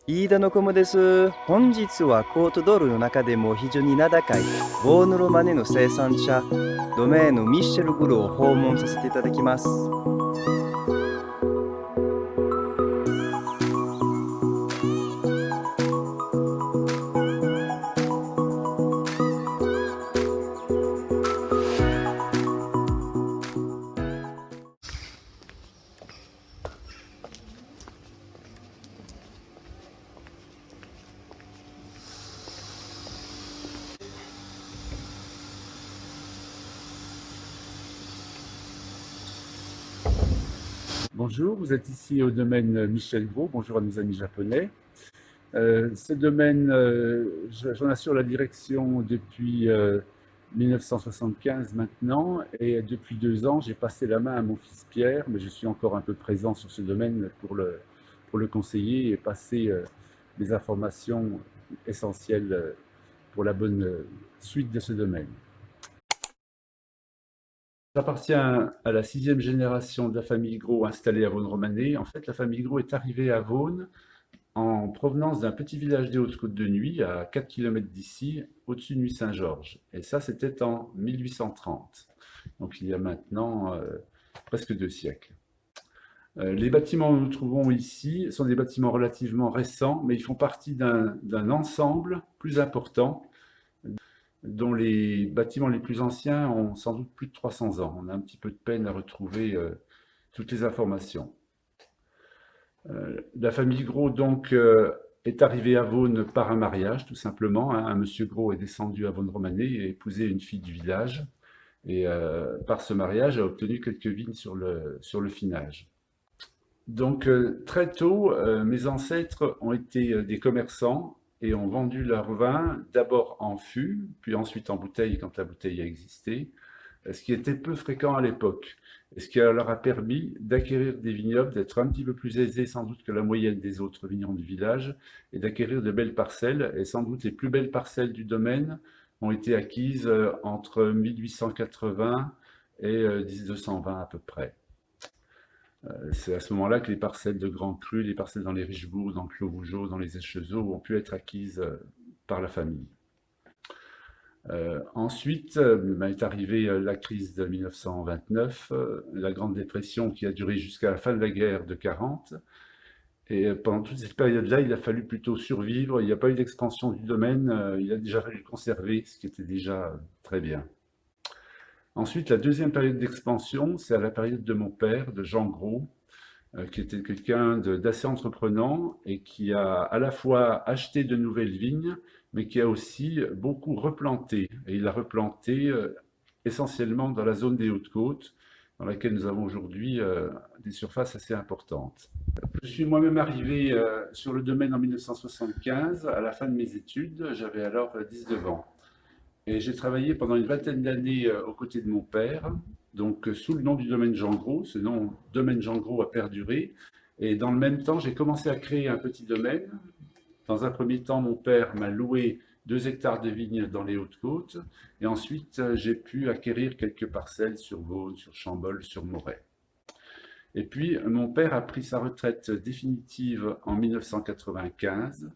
飯田のこもです。本日はコートドールの中でも非常に名高いウォーヌロマネの生産者、ドメーヌミッシェル・グルを訪問させていただきます。Bonjour, vous êtes ici au domaine Michel Gros. Bonjour à nos amis japonais. Ce domaine, j'en assure la direction depuis 1975 maintenant, et depuis 2 ans, j'ai passé la main à mon fils Pierre, mais je suis encore un peu présent sur ce domaine pour le conseiller et passer des informations essentielles pour la bonne suite de ce domaine. J'appartiens à la sixième génération de la famille Gros installée à Vaune-Romanée. En fait, la famille Gros est arrivée à Vaune en provenance d'un petit village des Hautes-Côtes de Nuits, à 4 kilomètres d'ici, au-dessus de Nuit-Saint-Georges. Et ça, c'était en 1830, donc il y a maintenant presque 2 siècles. Les bâtiments que nous trouvons ici sont des bâtiments relativement récents, mais ils font partie d'un ensemble plus important, dont les bâtiments les plus anciens ont sans doute plus de 300 ans. On a un petit peu de peine à retrouver toutes les informations. La famille Gros, donc, est arrivée à Vaune par un mariage, tout simplement, hein. Un monsieur Gros est descendu à Vaune-Romanée et a épousé une fille du village. Et par ce mariage, a obtenu quelques vignes sur le finage. Donc, très tôt, mes ancêtres ont été des commerçants et ont vendu leur vin d'abord en fût, puis ensuite en bouteille quand la bouteille a existé, ce qui était peu fréquent à l'époque, et ce qui leur a permis d'acquérir des vignobles, d'être un petit peu plus aisés sans doute que la moyenne des autres vignerons du village, et d'acquérir de belles parcelles, et sans doute les plus belles parcelles du domaine ont été acquises entre 1880 et 1920 à peu près. C'est à ce moment-là que les parcelles de Grand Cru, les parcelles dans les Richebourg, dans Clos Vougeot, dans les Echezeaux ont pu être acquises par la famille. Ensuite, est arrivée la crise de 1929, la Grande Dépression qui a duré jusqu'à la fin de la guerre de 40. Et pendant toute cette période-là, il a fallu plutôt survivre. Il n'y a pas eu d'expansion du domaine. Il a déjà fallu conserver, ce qui était déjà très bien. Ensuite, la deuxième période d'expansion, c'est à la période de mon père, de Jean Gros, qui était quelqu'un d'assez entreprenant et qui a à la fois acheté de nouvelles vignes, mais qui a aussi beaucoup replanté. Et il a replanté essentiellement dans la zone des Hautes-Côtes, dans laquelle nous avons aujourd'hui des surfaces assez importantes. Je suis moi-même arrivé sur le domaine en 1975, à la fin de mes études. J'avais alors 19 ans. Et j'ai travaillé pendant une vingtaine d'années aux côtés de mon père, donc sous le nom du domaine Jean Gros. Ce nom, domaine Jean Gros, a perduré. Et dans le même temps, j'ai commencé à créer un petit domaine. Dans un premier temps, mon père m'a loué 2 hectares de vignes dans les Hautes-Côtes. Et ensuite, j'ai pu acquérir quelques parcelles sur Vaune, sur Chambolle, sur Moret. Et puis, mon père a pris sa retraite définitive en 1995.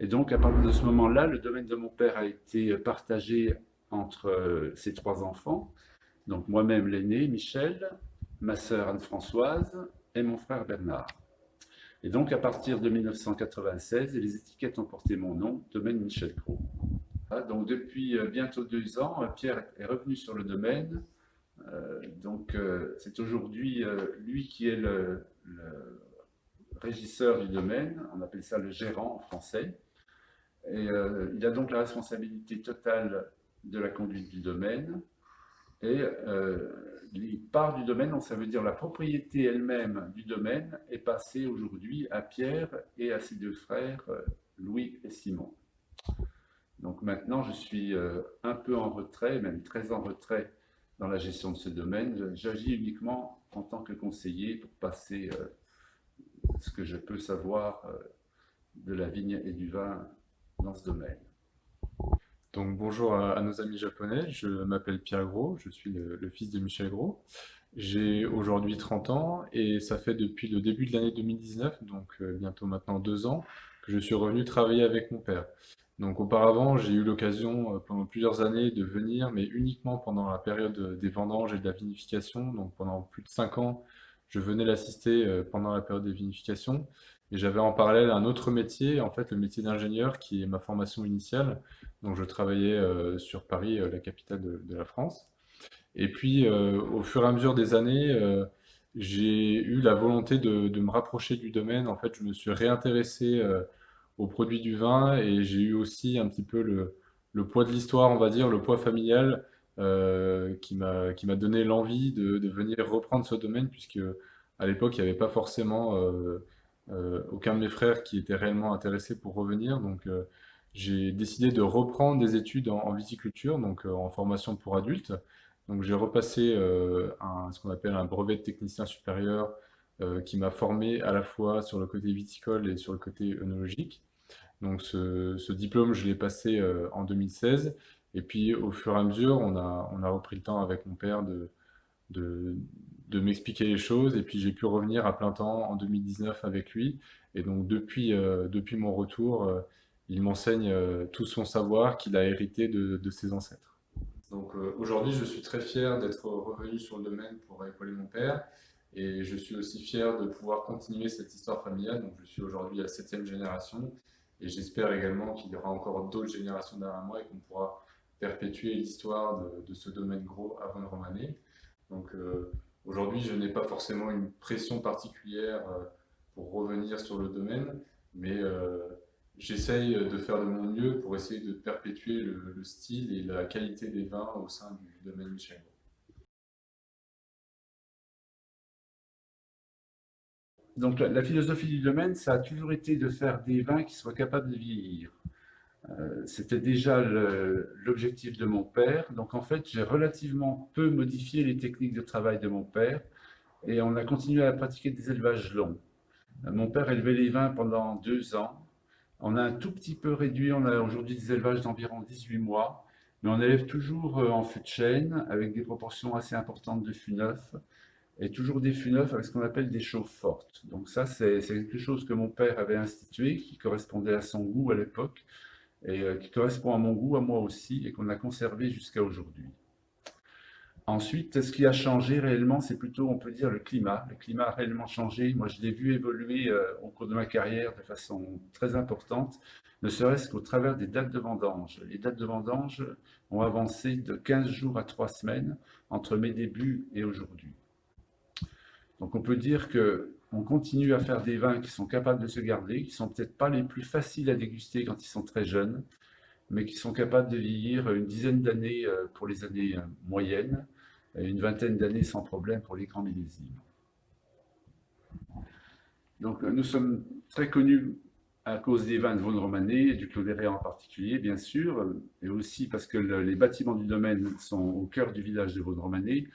Et donc, à partir de ce moment-là, le domaine de mon père a été partagé entre ses 3 enfants, donc moi-même l'aîné, Michel, ma sœur Anne-Françoise et mon frère Bernard. Et donc, à partir de 1996, les étiquettes ont porté mon nom, domaine Michel Gros. Donc, depuis bientôt 2 ans, Pierre est revenu sur le domaine. Donc, c'est aujourd'hui lui qui est le régisseur du domaine. On appelle ça le gérant en français. Et il a donc la responsabilité totale de la conduite du domaine. Et les parts du domaine, donc ça veut dire la propriété elle-même du domaine, est passée aujourd'hui à Pierre et à ses 2 frères, Louis et Simon. Donc maintenant, je suis un peu en retrait, même très en retrait dans la gestion de ce domaine. J'agis uniquement en tant que conseiller pour passer ce que je peux savoir de la vigne et du vin dans ce domaine. Donc bonjour à nos amis japonais, je m'appelle Pierre Gros, je suis le fils de Michel Gros. J'ai aujourd'hui 30 ans et ça fait depuis le début de l'année 2019, donc bientôt maintenant 2 ans, que je suis revenu travailler avec mon père. Donc auparavant, j'ai eu l'occasion pendant plusieurs années de venir, mais uniquement pendant la période des vendanges et de la vinification. Donc pendant plus de 5 ans, je venais l'assister pendant la période des vinifications. Et j'avais en parallèle un autre métier, en fait le métier d'ingénieur, qui est ma formation initiale. Donc je travaillais sur Paris, la capitale de la France. Et puis au fur et à mesure des années, j'ai eu la volonté de me rapprocher du domaine. En fait, je me suis réintéressé aux produits du vin et j'ai eu aussi un petit peu le poids de l'histoire, on va dire, le poids familial qui m'a donné l'envie de venir reprendre ce domaine puisque à l'époque, il n'y avait pas forcément aucun de mes frères qui était réellement intéressé pour revenir. Donc, j'ai décidé de reprendre des études en viticulture, donc en formation pour adultes. Donc, j'ai repassé ce qu'on appelle un brevet de technicien supérieur qui m'a formé à la fois sur le côté viticole et sur le côté œnologique. Donc ce diplôme, je l'ai passé en 2016. Et puis au fur et à mesure, on a repris le temps avec mon père de, de m'expliquer les choses. Et puis j'ai pu revenir à plein temps en 2019 avec lui. Et donc depuis mon retour, il m'enseigne tout son savoir qu'il a hérité de ses ancêtres. Donc aujourd'hui, je suis très fier d'être revenu sur le domaine pour épauler mon père. Et je suis aussi fier de pouvoir continuer cette histoire familiale. Donc je suis aujourd'hui la 7e génération. Et j'espère également qu'il y aura encore d'autres générations derrière moi et qu'on pourra perpétuer l'histoire de ce domaine gros à Vosne-Romanée. Donc aujourd'hui, je n'ai pas forcément une pression particulière pour revenir sur le domaine, mais j'essaye de faire de mon mieux pour essayer de perpétuer le style et la qualité des vins au sein du domaine Michel. Donc la philosophie du domaine, ça a toujours été de faire des vins qui soient capables de vieillir. C'était déjà l'objectif de mon père. Donc en fait, j'ai relativement peu modifié les techniques de travail de mon père et on a continué à pratiquer des élevages longs. Mon père élevait les vins pendant 2 ans. On a un tout petit peu réduit, on a aujourd'hui des élevages d'environ 18 mois, mais on élève toujours en fût de chêne avec des proportions assez importantes de fût neuf et toujours des fûts neufs avec ce qu'on appelle des chauves fortes. Donc ça, c'est quelque chose que mon père avait institué, qui correspondait à son goût à l'époque et qui correspond à mon goût, à moi aussi, et qu'on a conservé jusqu'à aujourd'hui. Ensuite, ce qui a changé réellement, c'est plutôt, on peut dire, le climat. Le climat a réellement changé. Moi, je l'ai vu évoluer au cours de ma carrière de façon très importante, ne serait-ce qu'au travers des dates de vendange. Les dates de vendange ont avancé de 15 jours à 3 semaines entre mes débuts et aujourd'hui. Donc on peut dire qu'on continue à faire des vins qui sont capables de se garder, qui sont peut-être pas les plus faciles à déguster quand ils sont très jeunes, mais qui sont capables de vieillir une dizaine d'années pour les années moyennes, et une vingtaine d'années sans problème pour les grands millésimes. Donc nous sommes très connus à cause des vins de Vosne-Romanée, et du Clos des Rayans en particulier, bien sûr, et aussi parce que les bâtiments du domaine sont au cœur du village de Vosne-Romanée,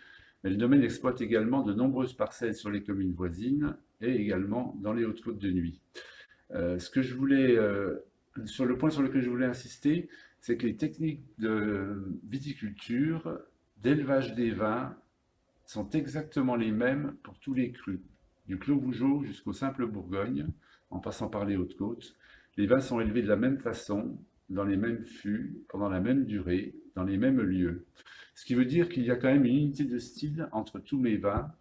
mais le domaine exploite également de nombreuses parcelles sur les communes voisines et également dans les Hautes-Côtes de Nuits. Sur le point sur lequel je voulais insister, c'est que les techniques de viticulture, d'élevage des vins, sont exactement les mêmes pour tous les crus, du Clos Vougeot jusqu'au simple Bourgogne, en passant par les Hautes-Côtes. Les vins sont élevés de la même façon, dans les mêmes fûts, pendant la même durée, dans les mêmes lieux. Ce qui veut dire qu'il y a quand même une unité de style entre tous mes vins.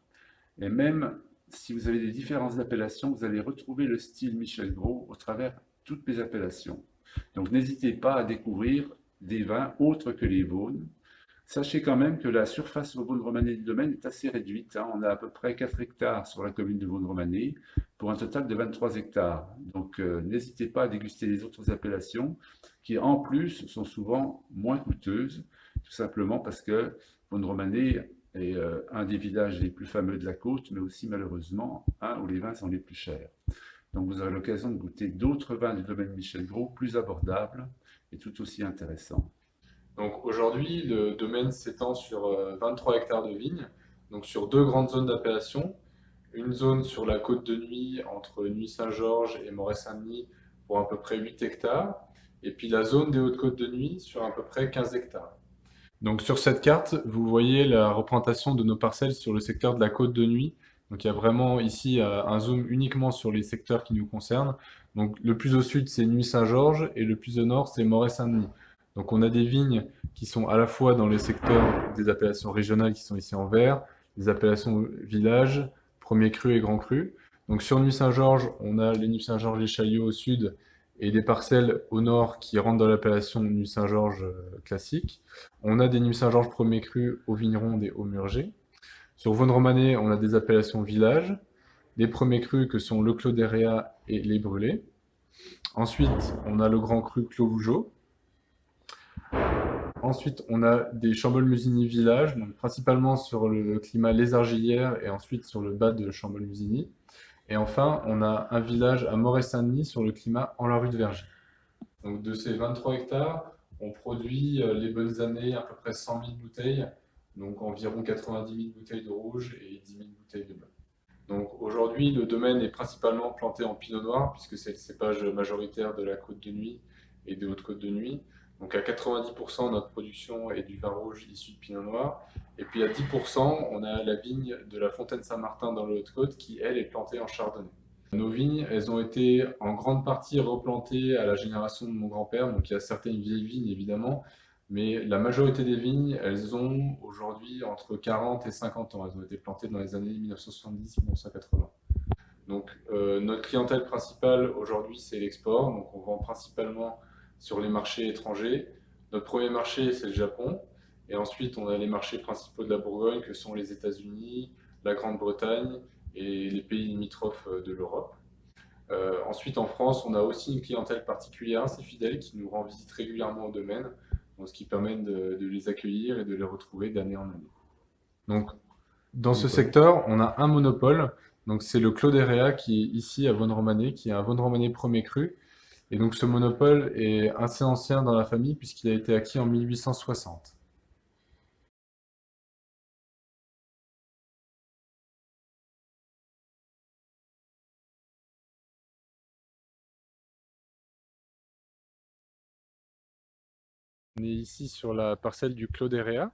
Et même si vous avez des différences d'appellation, vous allez retrouver le style Michel Gros au travers toutes mes appellations. Donc n'hésitez pas à découvrir des vins autres que les Vosnes. Sachez quand même que la surface au Vosne-Romanée du domaine est assez réduite. On a à peu près 4 hectares sur la commune de Vosne-Romanée pour un total de 23 hectares. Donc n'hésitez pas à déguster les autres appellations qui en plus sont souvent moins coûteuses, tout simplement parce que Vosne-Romanée est un des villages les plus fameux de la côte, mais aussi malheureusement un où les vins sont les plus chers. Donc vous aurez l'occasion de goûter d'autres vins du domaine Michel Gros, plus abordables et tout aussi intéressants. Donc aujourd'hui, le domaine s'étend sur 23 hectares de vignes, donc sur 2 grandes zones d'appellation. Une zone sur la côte de Nuits, entre Nuits-Saint-Georges et Moret-Saint-Denis, pour à peu près 8 hectares. Et puis la zone des Hautes-Côtes de Nuits, sur à peu près 15 hectares. Donc sur cette carte, vous voyez la représentation de nos parcelles sur le secteur de la côte de Nuits, Donc il y a vraiment ici un zoom uniquement sur les secteurs qui nous concernent. Donc le plus au sud, c'est Nuits-Saint-Georges et le plus au nord, c'est Moret-Saint-Denis. Donc on a des vignes qui sont à la fois dans les secteurs des appellations régionales qui sont ici en vert, des appellations village, premier cru et grand cru. Donc sur Nuits-Saint-Georges, on a les Nuits-Saint-Georges et Chaillot au sud et des parcelles au nord qui rentrent dans l'appellation Nuits-Saint-Georges classique. On a des Nuits-Saint-Georges premier cru au Vigneron et au Murger. Sur Vaune-Romanée, on a des appellations village, des premiers crus que sont le Clos d'Héréat et les Brûlés. Ensuite, on a le grand cru Clos Vougeot. Ensuite, on a des Chambol-Musigny village, donc principalement sur le climat Les Argillières et ensuite sur le bas de Chambol-Musigny. Et enfin, on a un village à Moret-Saint-Denis sur le climat en la rue de Vergy. Donc de ces 23 hectares, on produit les bonnes années à peu près 100 000 bouteilles, donc environ 90 000 bouteilles de rouge et 10 000 bouteilles de blanc. Donc aujourd'hui, le domaine est principalement planté en pinot noir, puisque c'est le cépage majoritaire de la côte de Nuits et de Haute-Côte de Nuits. Donc à 90%, notre production est du vin rouge issu de pinot noir. Et puis à 10%, on a la vigne de la Fontaine Saint-Martin dans le Haute-Côte qui, elle, est plantée en chardonnay. Nos vignes, elles ont été en grande partie replantées à la génération de mon grand-père. Donc il y a certaines vieilles vignes, évidemment, mais la majorité des vignes, elles ont aujourd'hui entre 40 et 50 ans. Elles ont été plantées dans les années 1970-1980. Donc notre clientèle principale aujourd'hui, c'est l'export. Donc on vend principalement sur les marchés étrangers. Notre premier marché, c'est le Japon. Et ensuite, on a les marchés principaux de la Bourgogne, que sont les États-Unis, la Grande-Bretagne et les pays limitrophes de l'Europe. Ensuite, en France, on a aussi une clientèle particulière assez fidèle qui nous rend visite régulièrement au domaine, donc ce qui permet de les accueillir et de les retrouver d'année en année. Donc, dans ce secteur, on a un monopole. Donc, c'est le Clos d'Héréat qui est ici à Vaune-Romanée, qui est un Vaune-Romanée premier cru. Et donc, ce monopole est assez ancien dans la famille puisqu'il a été acquis en 1860. On est ici sur la parcelle du Clos d'Héréat,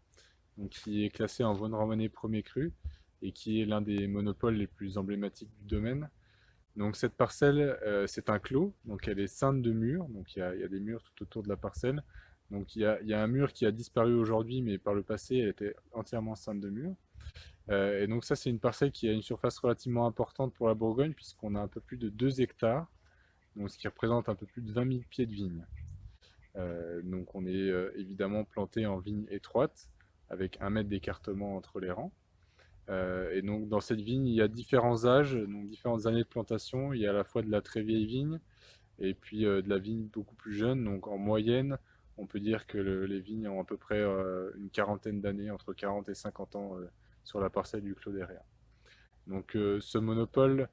donc qui est classée en Vaune-Romanée premier cru et qui est l'un des monopoles les plus emblématiques du domaine. Donc cette parcelle, c'est un clos, donc elle est ceinte de murs, donc il y a des murs tout autour de la parcelle. Donc il y a un mur qui a disparu aujourd'hui, mais par le passé, elle était entièrement ceinte de murs. Et donc ça, c'est une parcelle qui a une surface relativement importante pour la Bourgogne, puisqu'on a un peu plus de 2 hectares, donc ce qui représente un peu plus de 20 000 pieds de vigne. Donc on est évidemment planté en vigne étroite, avec 1 mètre d'écartement entre les rangs. Et donc dans cette vigne, il y a différents âges, donc différentes années de plantation. Il y a à la fois de la très vieille vigne et puis de la vigne beaucoup plus jeune. Donc en moyenne, on peut dire que les vignes ont à peu près une quarantaine d'années, entre 40 et 50 ans sur la parcelle du Clos d'Héréat. Donc ce monopole,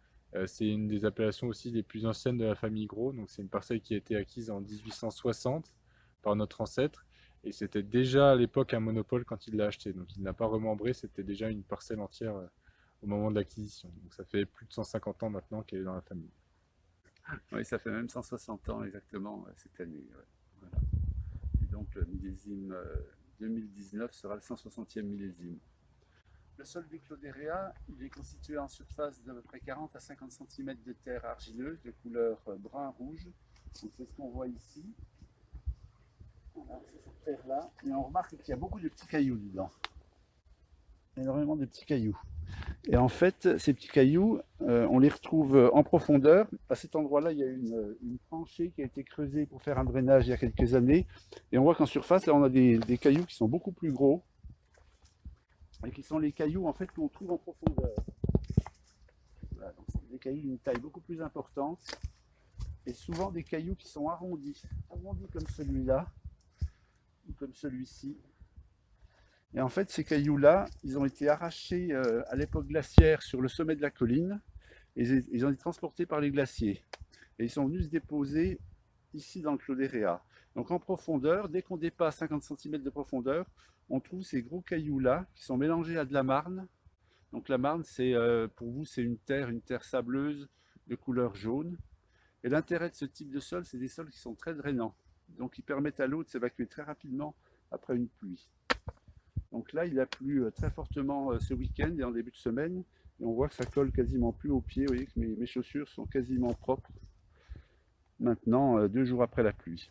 c'est une des appellations aussi les plus anciennes de la famille Gros. Donc c'est une parcelle qui a été acquise en 1860 par notre ancêtre. Et c'était déjà à l'époque un monopole quand il l'a acheté. Donc il n'a pas remembré, c'était déjà une parcelle entière au moment de l'acquisition. Donc ça fait plus de 150 ans maintenant qu'elle est dans la famille. Oui, ça fait même 160 ans exactement cette année. Ouais. Voilà. Et donc le millésime 2019 sera le 160e millésime. Le sol du Clos d'Héréat, il est constitué en surface d'à peu près 40 à 50 cm de terre argileuse de couleur brun-rouge. C'est ce qu'on voit ici. Voilà, c'est cette terre-là. Et on remarque qu'il y a beaucoup de petits cailloux dedans. Énormément de petits cailloux. Et en fait, ces petits cailloux, on les retrouve en profondeur. À cet endroit-là, il y a une tranchée qui a été creusée pour faire un drainage il y a quelques années. Et on voit qu'en surface, là, on a des cailloux qui sont beaucoup plus gros. Et qui sont les cailloux en fait qu'on trouve en profondeur. Voilà, donc c'est des cailloux d'une taille beaucoup plus importante et souvent des cailloux qui sont arrondis comme celui-là ou comme celui-ci. Et en fait, ces cailloux-là, ils ont été arrachés à l'époque glaciaire sur le sommet de la colline et ils ont été transportés par les glaciers. Et ils sont venus se déposer ici dans le Clos d'Héréat. Donc en profondeur, dès qu'on dépasse 50 cm de profondeur, on trouve ces gros cailloux-là qui sont mélangés à de la marne. Donc la marne, c'est pour vous, c'est une terre sableuse de couleur jaune. Et l'intérêt de ce type de sol, c'est des sols qui sont très drainants. Donc ils permettent à l'eau de s'évacuer très rapidement après une pluie. Donc là, il a plu très fortement ce week-end et en début de semaine. Et on voit que ça colle quasiment plus aux pieds. Vous voyez que mes chaussures sont quasiment propres maintenant, 2 jours après la pluie.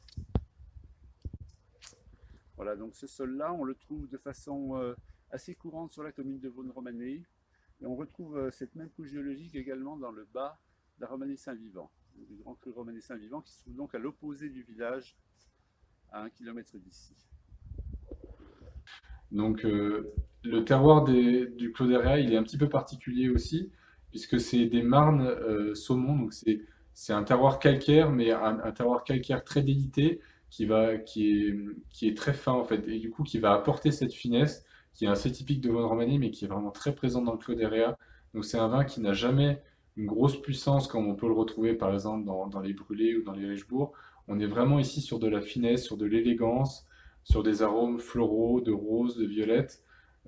Voilà, donc ce sol-là, on le trouve de façon assez courante sur la commune de Vaulnes-Romanée. Et on retrouve cette même couche géologique également dans le bas de la Romanée-Saint-Vivant, du grand cru Romanée-Saint-Vivant qui se trouve donc à l'opposé du village, à 1 kilomètre d'ici. Donc le terroir du Clodérea, il est un petit peu particulier aussi, puisque c'est des marnes saumon, donc c'est un terroir calcaire, mais un terroir calcaire très délité, qui est très fin en fait, et du coup qui va apporter cette finesse, qui est assez typique de Vaulnes-Romanée, mais qui est vraiment très présente dans le Clodérea. Donc c'est un vin qui n'a jamais une grosse puissance comme on peut le retrouver par exemple dans les brûlés ou dans les Richebourg. On est vraiment ici sur de la finesse, sur de l'élégance, sur des arômes floraux, de rose, de violette.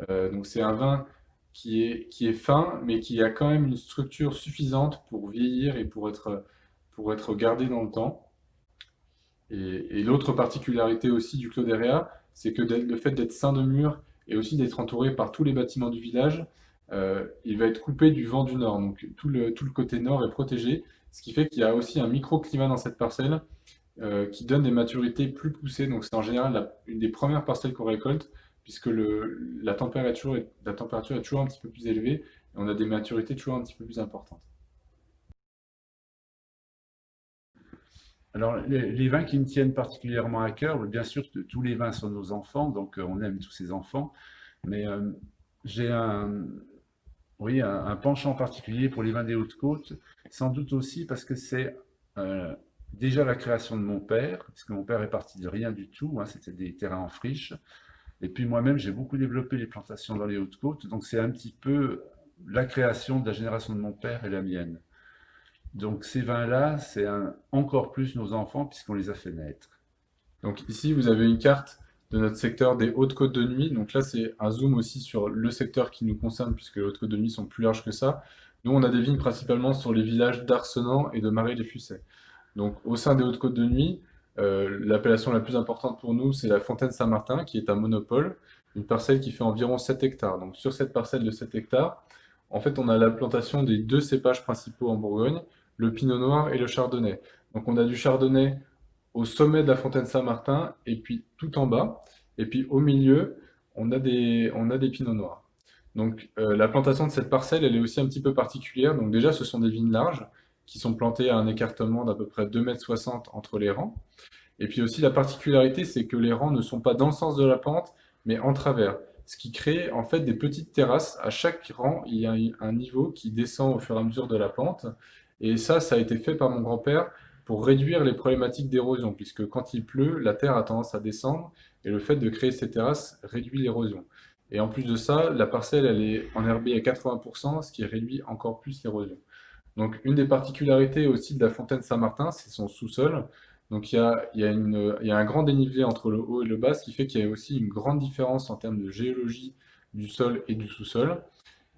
Donc c'est un vin qui est fin, mais qui a quand même une structure suffisante pour vieillir et pour être gardé dans le temps. Et l'autre particularité aussi du Clodérea, c'est que le fait d'être ceint de mur et aussi d'être entouré par tous les bâtiments du village, il va être coupé du vent du nord. Donc tout le côté nord est protégé, ce qui fait qu'il y a aussi un microclimat dans cette parcelle qui donne des maturités plus poussées. Donc c'est en général une des premières parcelles qu'on récolte, puisque la température est toujours un petit peu plus élevée, et on a des maturités toujours un petit peu plus importantes. Alors, les vins qui me tiennent particulièrement à cœur, bien sûr, tous les vins sont nos enfants, donc on aime tous ces enfants, mais j'ai oui, un penchant particulier pour les vins des Hautes-Côtes, sans doute aussi parce que c'est déjà la création de mon père, parce que mon père est parti de rien du tout, hein, c'était des terrains en friche, et puis moi-même j'ai beaucoup développé les plantations dans les Hautes-Côtes, donc c'est un petit peu la création de la génération de mon père et la mienne. Donc ces vins-là, c'est encore plus nos enfants puisqu'on les a fait naître. Donc ici, vous avez une carte de notre secteur des Hautes-Côtes de Nuit. Donc là, c'est un zoom aussi sur le secteur qui nous concerne, puisque les Hautes-Côtes de Nuit sont plus larges que ça. Nous, on a des vignes principalement sur les villages d'Arcenant et de Marais-les-Fussets. Donc au sein des Hautes-Côtes de Nuit, l'appellation la plus importante pour nous, c'est la Fontaine Saint-Martin, qui est un monopole, une parcelle qui fait environ 7 hectares. Donc sur cette parcelle de 7 hectares, en fait, on a la plantation des 2 cépages principaux en Bourgogne, le pinot noir et le chardonnay. Donc on a du chardonnay au sommet de la fontaine Saint-Martin et puis tout en bas. Et puis au milieu, on a des pinots noirs. Donc la plantation de cette parcelle, elle est aussi un petit peu particulière. Donc déjà, ce sont des vignes larges qui sont plantées à un écartement d'à peu près 2,60 m entre les rangs. Et puis aussi la particularité, c'est que les rangs ne sont pas dans le sens de la pente, mais en travers. Ce qui crée en fait des petites terrasses. À chaque rang, il y a un niveau qui descend au fur et à mesure de la pente. Et ça a été fait par mon grand-père pour réduire les problématiques d'érosion, puisque quand il pleut, la terre a tendance à descendre, et le fait de créer ces terrasses réduit l'érosion. Et en plus de ça, la parcelle, elle est enherbée à 80%, ce qui réduit encore plus l'érosion. Donc une des particularités aussi de la fontaine Saint-Martin, c'est son sous-sol. Donc il y a un grand dénivelé entre le haut et le bas, ce qui fait qu'il y a aussi une grande différence en termes de géologie du sol et du sous-sol.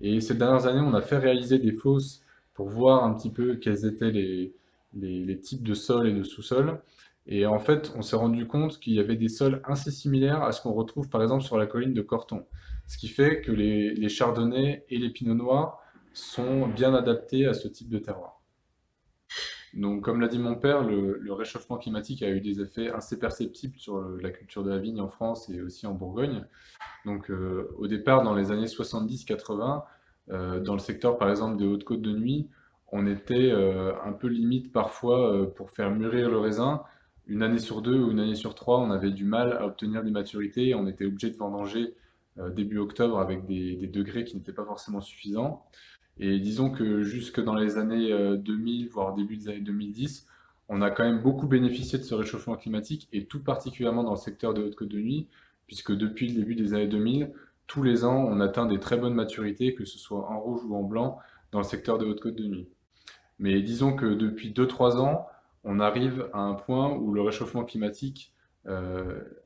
Et ces dernières années, on a fait réaliser des fosses pour voir un petit peu quels étaient les types de sols et de sous-sols. Et en fait, on s'est rendu compte qu'il y avait des sols assez similaires à ce qu'on retrouve par exemple sur la colline de Corton. Ce qui fait que les chardonnays et les pinots noirs sont bien adaptés à ce type de terroir. Donc, comme l'a dit mon père, le réchauffement climatique a eu des effets assez perceptibles sur la culture de la vigne en France et aussi en Bourgogne. Donc, au départ, dans les années 70-80, dans le secteur par exemple des Hautes-Côtes de Nuit, on était un peu limite parfois pour faire mûrir le raisin. Une année sur 2 ou une année sur 3, on avait du mal à obtenir des maturités et on était obligé de vendanger début octobre avec des degrés qui n'étaient pas forcément suffisants. Et disons que jusque dans les années 2000, voire début des années 2010, on a quand même beaucoup bénéficié de ce réchauffement climatique, et tout particulièrement dans le secteur des Hautes-Côtes de Nuit, puisque depuis le début des années 2000, tous les ans, on atteint des très bonnes maturités, que ce soit en rouge ou en blanc, dans le secteur des Hautes-Côtes de Nuit. Mais disons que depuis 2-3 ans, on arrive à un point où le réchauffement climatique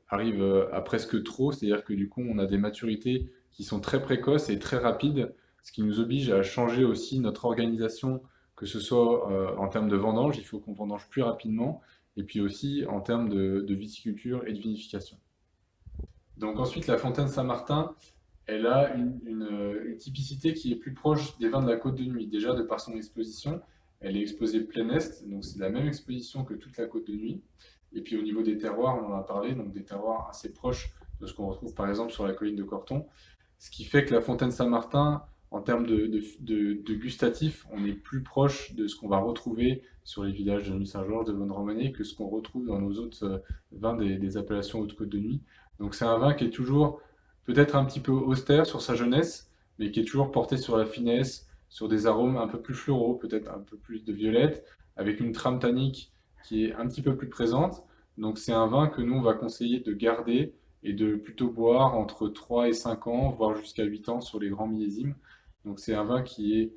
arrive à presque trop, c'est-à-dire que du coup, on a des maturités qui sont très précoces et très rapides, ce qui nous oblige à changer aussi notre organisation, que ce soit en termes de vendange, il faut qu'on vendange plus rapidement, et puis aussi en termes de viticulture et de vinification. Donc ensuite, la fontaine Saint-Martin, elle a une typicité qui est plus proche des vins de la Côte de Nuit. Déjà, de par son exposition, elle est exposée plein est, donc c'est la même exposition que toute la Côte de Nuit. Et puis au niveau des terroirs, on en a parlé, donc des terroirs assez proches de ce qu'on retrouve par exemple sur la colline de Corton. Ce qui fait que la Fontaine Saint-Martin, en termes de gustatif, on est plus proche de ce qu'on va retrouver sur les villages de Nuit-Saint-Georges, de Bonne-Romanée, que ce qu'on retrouve dans nos autres vins des appellations Haute-Côte de Nuit. Donc c'est un vin qui est toujours peut-être un petit peu austère sur sa jeunesse, mais qui est toujours porté sur la finesse, sur des arômes un peu plus floraux, peut-être un peu plus de violette, avec une trame tannique qui est un petit peu plus présente. Donc c'est un vin que nous, on va conseiller de garder et de plutôt boire entre 3 et 5 ans, voire jusqu'à 8 ans sur les grands millésimes. Donc c'est un vin qui est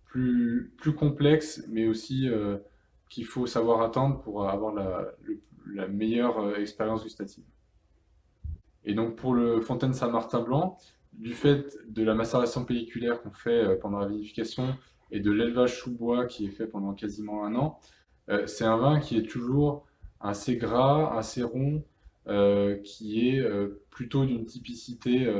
plus complexe, mais aussi qu'il faut savoir attendre pour avoir la meilleure expérience gustative. Et donc pour le Fontaine Saint-Martin blanc, du fait de la macération pelliculaire qu'on fait pendant la vinification et de l'élevage sous bois qui est fait pendant quasiment un an, c'est un vin qui est toujours assez gras, assez rond, qui est plutôt d'une typicité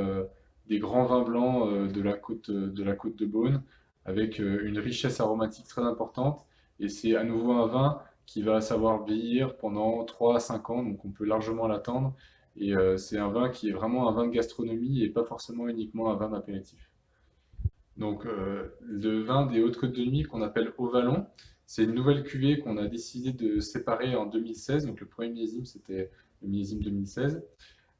des grands vins blancs de la côte de Beaune, avec une richesse aromatique très importante. Et c'est à nouveau un vin qui va savoir vieillir pendant 3 à 5 ans, donc on peut largement l'attendre. Et c'est un vin qui est vraiment un vin de gastronomie et pas forcément uniquement un vin d'apéritif. Donc le vin des Hautes-Côtes de Nuit qu'on appelle Haut Vallon, c'est une nouvelle cuvée qu'on a décidé de séparer en 2016. Donc le premier millésime, c'était le millésime 2016.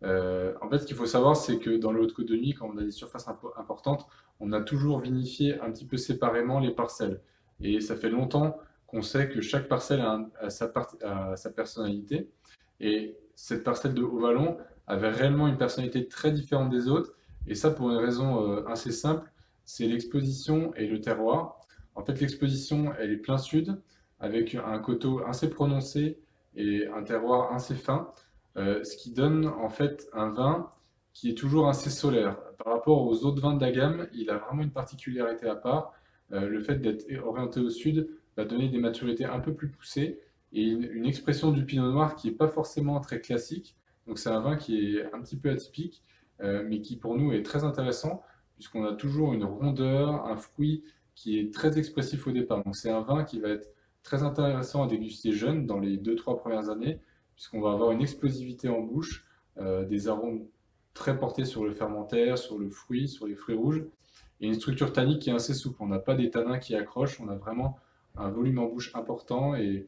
En fait, ce qu'il faut savoir, c'est que dans le Haute-Côte de Nuit, quand on a des surfaces importantes, on a toujours vinifié un petit peu séparément les parcelles. Et ça fait longtemps qu'on sait que chaque parcelle a sa personnalité. Et cette parcelle de Haut-Vallon avait réellement une personnalité très différente des autres. Et ça, pour une raison assez simple, c'est l'exposition et le terroir. En fait, l'exposition, elle est plein sud, avec un coteau assez prononcé et un terroir assez fin, ce qui donne en fait un vin qui est toujours assez solaire. Par rapport aux autres vins de la gamme, il a vraiment une particularité à part. Le fait d'être orienté au sud va donner des maturités un peu plus poussées et une expression du pinot noir qui n'est pas forcément très classique. Donc c'est un vin qui est un petit peu atypique, mais qui pour nous est très intéressant, puisqu'on a toujours une rondeur, un fruit qui est très expressif au départ. Donc c'est un vin qui va être très intéressant à déguster jeune dans les 2-3 premières années, puisqu'on va avoir une explosivité en bouche, des arômes très portés sur le fermentaire, sur le fruit, sur les fruits rouges, et une structure tannique qui est assez souple. On n'a pas des tanins qui accrochent, on a vraiment un volume en bouche important, et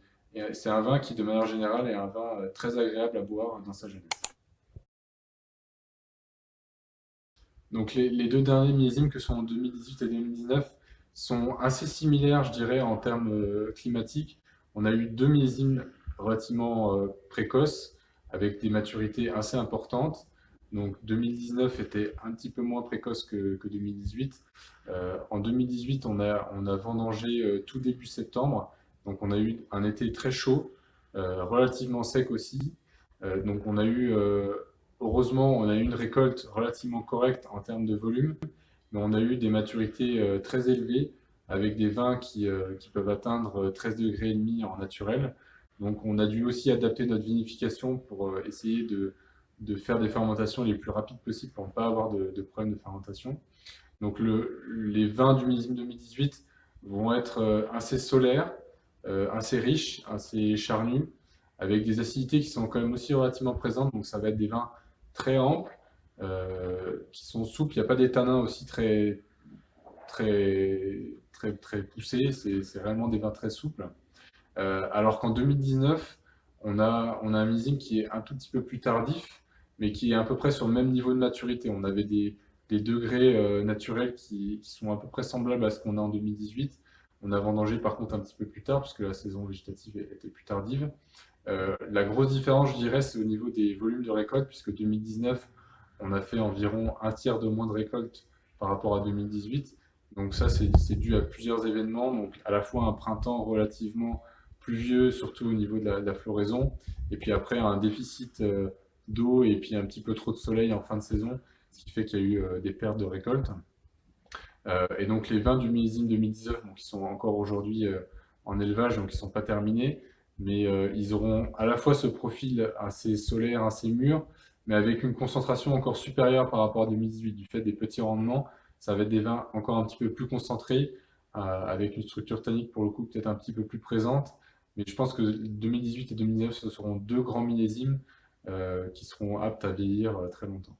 c'est un vin qui, de manière générale, est un vin très agréable à boire dans sa jeunesse. Donc les deux derniers millésimes, que sont en 2018 et 2019, sont assez similaires, je dirais, en termes climatiques. On a eu 2 millésimes relativement précoces, avec des maturités assez importantes. Donc 2019 était un petit peu moins précoce que 2018. En 2018, on a vendangé tout début septembre. Donc on a eu un été très chaud, relativement sec aussi. Donc on a eu, heureusement, on a eu une récolte relativement correcte en termes de volume, mais on a eu des maturités très élevées, avec des vins qui peuvent atteindre 13 degrés et demi en naturel. Donc on a dû aussi adapter notre vinification pour essayer de faire des fermentations les plus rapides possibles pour ne pas avoir de problème de fermentation. Donc les vins du millésime 2018 vont être assez solaires, assez riches, assez charnus, avec des acidités qui sont quand même aussi relativement présentes. Donc ça va être des vins très amples, qui sont souples. Il n'y a pas des tanins aussi très poussés. C'est vraiment des vins très souples. Alors qu'en 2019, on a un millésime qui est un tout petit peu plus tardif, mais qui est à peu près sur le même niveau de maturité. On avait des degrés naturels qui sont à peu près semblables à ce qu'on a en 2018. On a vendangé par contre un petit peu plus tard, puisque la saison végétative était plus tardive. La grosse différence, je dirais, c'est au niveau des volumes de récolte, puisque 2019, on a fait environ un tiers de moins de récolte par rapport à 2018. Donc ça, c'est dû à plusieurs événements. Donc à la fois un printemps relativement pluvieux, surtout au niveau de la floraison, et puis après un déficit d'eau et puis un petit peu trop de soleil en fin de saison, ce qui fait qu'il y a eu des pertes de récolte. Et donc les vins du millésime 2019, donc, qui sont encore aujourd'hui en élevage, donc ils ne sont pas terminés, mais ils auront à la fois ce profil assez solaire, assez mûr, mais avec une concentration encore supérieure par rapport à 2018, du fait des petits rendements. Ça va être des vins encore un petit peu plus concentrés, avec une structure tannique pour le coup peut-être un petit peu plus présente. Mais je pense que 2018 et 2019, ce seront deux grands millésimes qui seront aptes à vieillir très longtemps.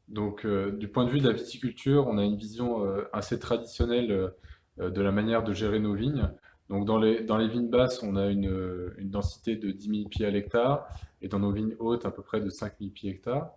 Donc, du point de vue de la viticulture, on a une vision assez traditionnelle de la manière de gérer nos vignes. Donc, dans les vignes basses, on a une densité de 10 000 pieds à l'hectare, et dans nos vignes hautes, à peu près de 5 000 pieds hectares.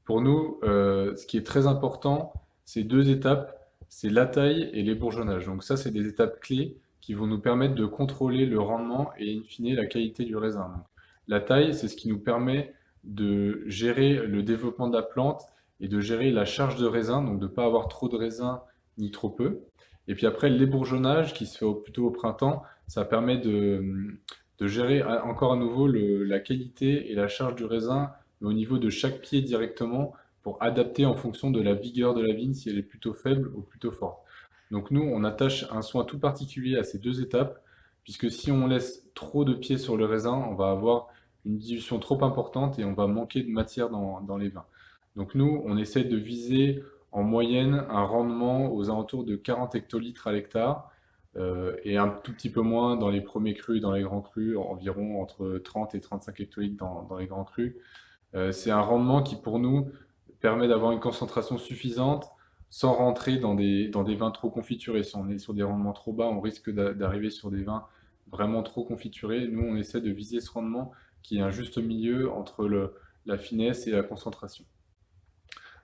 Pour nous, ce qui est très important, c'est deux étapes, c'est la taille et l'ébourgeonnage. Donc ça, c'est des étapes clés qui vont nous permettre de contrôler le rendement et in fine la qualité du raisin. Donc, la taille, c'est ce qui nous permet de gérer le développement de la plante et de gérer la charge de raisin, donc de ne pas avoir trop de raisin ni trop peu. Et puis après, l'ébourgeonnage, qui se fait plutôt au printemps, ça permet de gérer encore à nouveau la qualité et la charge du raisin, mais au niveau de chaque pied directement, pour adapter en fonction de la vigueur de la vigne, si elle est plutôt faible ou plutôt forte. Donc nous, on attache un soin tout particulier à ces deux étapes, puisque si on laisse trop de pieds sur le raisin, on va avoir une dilution trop importante et on va manquer de matière dans les vins. Donc nous, on essaie de viser en moyenne un rendement aux alentours de 40 hectolitres à l'hectare, et un tout petit peu moins dans les premiers crus et dans les grands crus, environ entre 30 et 35 hectolitres dans les grands crus. C'est un rendement qui, pour nous, permet d'avoir une concentration suffisante sans rentrer dans des vins trop confiturés. Si on est sur des rendements trop bas, on risque d'arriver sur des vins vraiment trop confiturés. Nous, on essaie de viser ce rendement qui est un juste milieu entre la finesse et la concentration.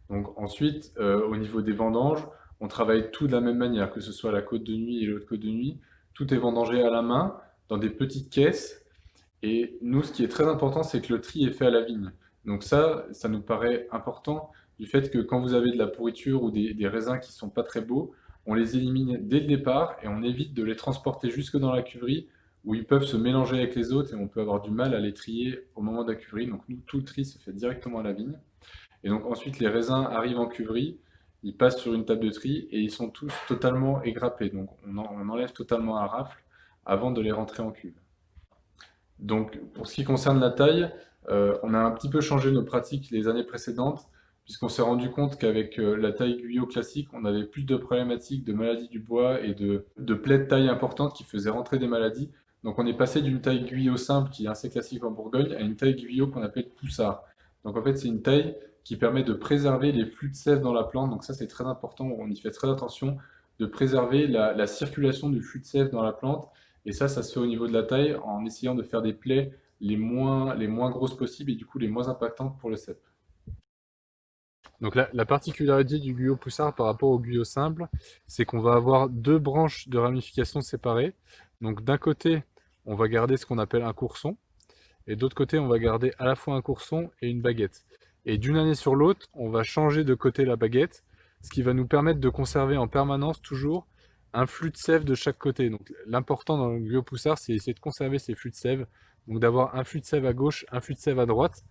Donc ensuite, au niveau des vendanges, on travaille tout de la même manière, que ce soit la côte de nuit et l'autre côte de nuit. Tout est vendangé à la main, dans des petites caisses. Et nous, ce qui est très important, c'est que le tri est fait à la vigne. Donc ça nous paraît important du fait que quand vous avez de la pourriture ou des raisins qui sont pas très beaux, on les élimine dès le départ et on évite de les transporter jusque dans la cuverie où ils peuvent se mélanger avec les autres et on peut avoir du mal à les trier au moment de la cuverie. Donc nous, tout le tri se fait directement à la vigne. Et donc ensuite, les raisins arrivent en cuverie, ils passent sur une table de tri et ils sont tous totalement égrappés. Donc on enlève totalement à rafle avant de les rentrer en cuve. Donc pour ce qui concerne la taille, on a un petit peu changé nos pratiques les années précédentes, puisqu'on s'est rendu compte qu'avec la taille Guyot classique, on avait plus de problématiques de maladies du bois et de plaies de taille importantes qui faisaient rentrer des maladies. Donc on est passé d'une taille Guyot simple, qui est assez classique en Bourgogne, à une taille Guyot qu'on appelle Poussard. Donc en fait, c'est une taille qui permet de préserver les flux de sève dans la plante. Donc ça, c'est très important, on y fait très attention, de préserver la circulation du flux de sève dans la plante. Et ça se fait au niveau de la taille en essayant de faire des plaies les moins grosses possibles et du coup les moins impactantes pour le cep. Donc la particularité du guyot poussard par rapport au guyot simple, c'est qu'on va avoir deux branches de ramification séparées. Donc d'un côté, on va garder ce qu'on appelle un courson, et d'autre côté, on va garder à la fois un courson et une baguette. Et d'une année sur l'autre, on va changer de côté la baguette, ce qui va nous permettre de conserver en permanence toujours un flux de sève de chaque côté. Donc l'important dans le guyot poussard, c'est essayer de conserver ces flux de sève, donc d'avoir un flux de sève à gauche, un flux de sève à droite,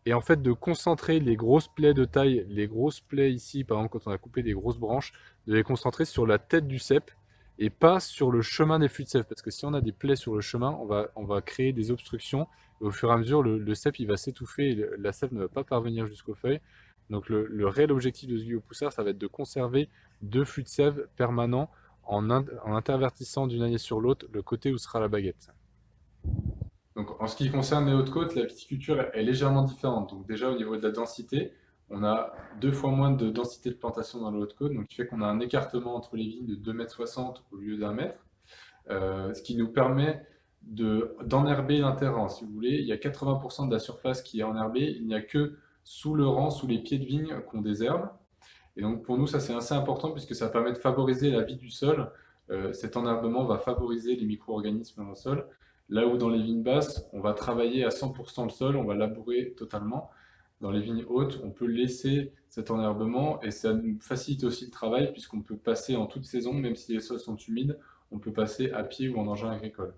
et en fait de concentrer les grosses plaies de taille, les grosses plaies ici, par exemple quand on a coupé des grosses branches, de les concentrer sur la tête du cep et pas sur le chemin des flux de sève, parce que si on a des plaies sur le chemin, on va créer des obstructions, et au fur et à mesure, le cep il va s'étouffer et la sève ne va pas parvenir jusqu'aux feuilles. Donc le réel objectif de ce guyot poussard, ça va être de conserver deux flux de sève permanents en intervertissant d'une année sur l'autre le côté où sera la baguette. Donc, en ce qui concerne les Hautes-Côtes, la viticulture est légèrement différente. Donc déjà au niveau de la densité, on a 2 fois moins de densité de plantation dans les Hautes-Côtes, donc qui fait qu'on a un écartement entre les vignes de 2,60 m au lieu d'1 mètre, ce qui nous permet d'enherber un terrain. Si vous voulez, il y a 80% de la surface qui est enherbée, il n'y a que sous le rang, sous les pieds de vigne qu'on désherbe. Et donc pour nous, ça c'est assez important puisque ça permet de favoriser la vie du sol. Cet enherbement va favoriser les micro-organismes dans le sol. Là où dans les vignes basses, on va travailler à 100% le sol, on va labourer totalement. Dans les vignes hautes, on peut laisser cet enherbement et ça nous facilite aussi le travail puisqu'on peut passer en toute saison, même si les sols sont humides, on peut passer à pied ou en engin agricole.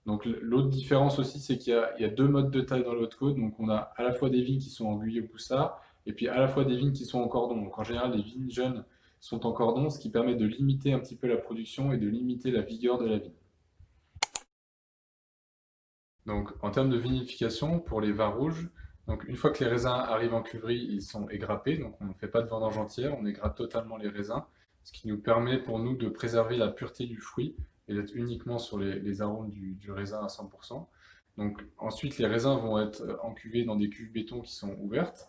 Donc l'autre différence aussi, c'est qu'il y a deux modes de taille dans les Hautes-Côtes. Donc on a à la fois des vignes qui sont en guyot poussard et puis à la fois des vignes qui sont en cordon. Donc en général, les vignes jeunes sont en cordon, ce qui permet de limiter un petit peu la production et de limiter la vigueur de la vigne. Donc, en termes de vinification, pour les vins rouges, donc une fois que les raisins arrivent en cuverie, ils sont égrappés, donc on ne fait pas de vendange entière, on égrappe totalement les raisins, ce qui nous permet pour nous de préserver la pureté du fruit et d'être uniquement sur les arômes du raisin à 100%. Donc ensuite, les raisins vont être encuvés dans des cuves béton qui sont ouvertes.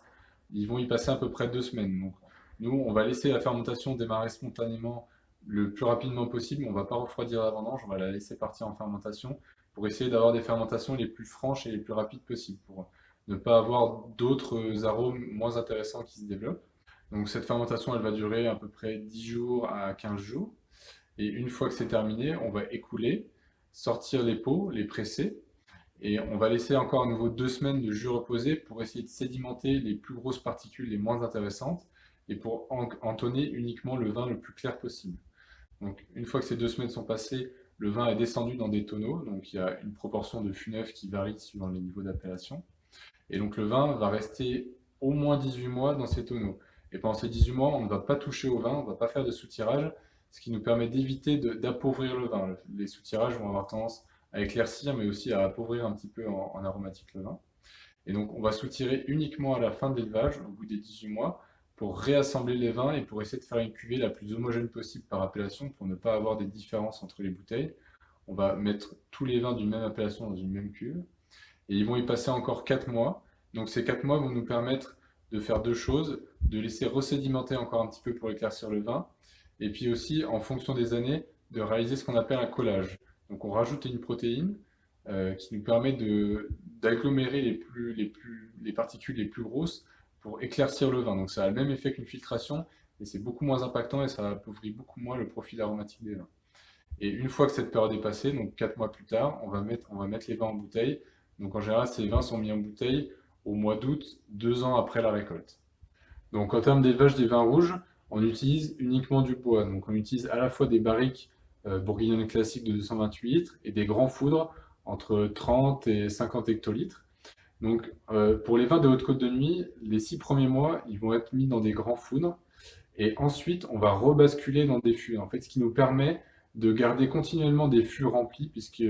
Ils vont y passer à peu près 2 semaines. Donc nous, on va laisser la fermentation démarrer spontanément le plus rapidement possible. On ne va pas refroidir la vendange, on va la laisser partir en fermentation pour essayer d'avoir des fermentations les plus franches et les plus rapides possibles, pour ne pas avoir d'autres arômes moins intéressants qui se développent. Donc cette fermentation, elle va durer à peu près 10 jours à 15 jours. Et une fois que c'est terminé, on va écouler, sortir les pots, les presser, et on va laisser encore à nouveau 2 semaines de jus reposé pour essayer de sédimenter les plus grosses particules les moins intéressantes et pour entonner uniquement le vin le plus clair possible. Donc une fois que ces 2 semaines sont passées, le vin est descendu dans des tonneaux, donc il y a une proportion de fût neuf qui varie suivant les niveaux d'appellation. Et donc le vin va rester au moins 18 mois dans ces tonneaux. Et pendant ces 18 mois, on ne va pas toucher au vin, on ne va pas faire de soutirage, ce qui nous permet d'éviter d'appauvrir le vin. Les soutirages vont avoir tendance à éclaircir, mais aussi à appauvrir un petit peu en aromatique le vin. Et donc on va soutirer uniquement à la fin de l'élevage, au bout des 18 mois, pour réassembler les vins et pour essayer de faire une cuvée la plus homogène possible par appellation, pour ne pas avoir des différences entre les bouteilles. On va mettre tous les vins d'une même appellation dans une même cuve, et ils vont y passer encore 4 mois. Donc ces 4 mois vont nous permettre de faire deux choses, de laisser resédimenter encore un petit peu pour éclaircir le vin, et puis aussi, en fonction des années, de réaliser ce qu'on appelle un collage. Donc on rajoute une protéine qui nous permet d'agglomérer les particules les plus grosses pour éclaircir le vin. Donc ça a le même effet qu'une filtration, et c'est beaucoup moins impactant et ça appauvrit beaucoup moins le profil aromatique des vins. Et une fois que cette période est passée, donc 4 mois plus tard, on va mettre les vins en bouteille. Donc en général, ces vins sont mis en bouteille au mois d'août, 2 ans après la récolte. Donc en termes d'élevage des vins rouges, on utilise uniquement du bois. Donc on utilise à la fois des barriques bourguignonnes classiques de 228 litres et des grands foudres entre 30 et 50 hectolitres. Donc pour les vins de Haute-Côte de Nuits, les 6 premiers mois, ils vont être mis dans des grands foudres. Et ensuite, on va rebasculer dans des fûts. En fait, ce qui nous permet de garder continuellement des fûts remplis, puisque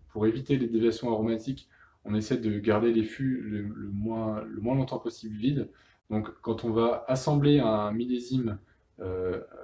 pour éviter les déviations aromatiques, on essaie de garder les fûts le moins longtemps possible vides. Donc quand on va assembler un millésime